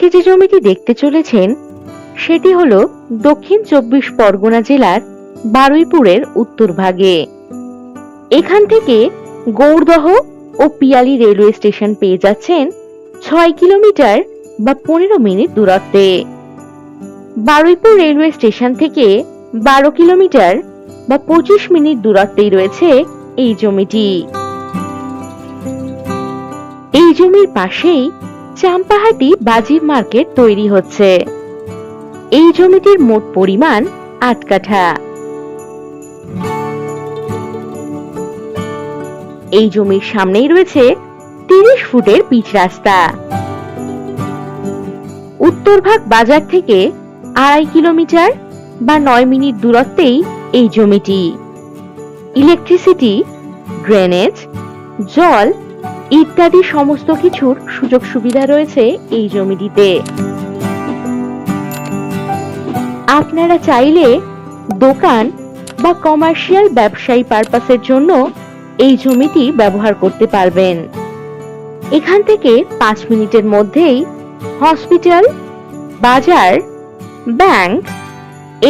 আজকে যে জমিটি দেখতে চলেছেন সেটি হলো দক্ষিণ 24 পরগনা জেলার বারুইপুরের উত্তর ভাগে। এখান থেকে গৌড়দহ ও পিয়ালি রেলওয়ে স্টেশন পেয়ে যাচ্ছেন 6 কিলোমিটার বা 15 মিনিট দূরত্বে। বারুইপুর রেলওয়ে স্টেশন থেকে 12 কিলোমিটার বা 25 মিনিট দূরত্বেই রয়েছে এই জমিটি। এই জমির পাশেই চাম্পাহাটি বাজির মার্কেট তৈরি হচ্ছে। এই জমিটির মোট পরিমাণ 8 কাঠা। এই জমির সামনেই রয়েছে 30 ফুটের পিচ রাস্তা। উত্তরভাগ বাজার থেকে 2.5 কিলোমিটার বা 9 মিনিট দূরত্বেই এই জমিটি। ইলেকট্রিসিটি, ড্রেনেজ, জল ইত্যাদি সমস্ত কিছুর সুযোগ সুবিধা রয়েছে এই জমিটিতে। আপনারা চাইলে দোকান বা কমার্শিয়াল ব্যবসায়ী পারপাসের জন্য এই জমিটি ব্যবহার করতে পারবেন। এখান থেকে 5 মিনিটের মধ্যেই হসপিটাল, বাজার, ব্যাংক,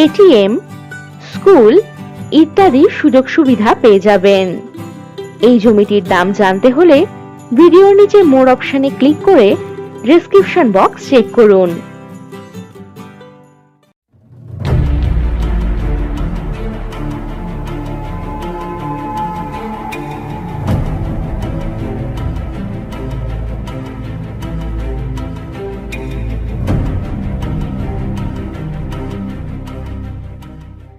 এটিএম, স্কুল ইত্যাদি সুযোগ সুবিধা পেয়ে যাবেন। এই জমিটির দাম জানতে হলে ভিডিওর নিচে মোর অপশনে ক্লিক করে ডেসক্রিপশন বক্স চেক করুন।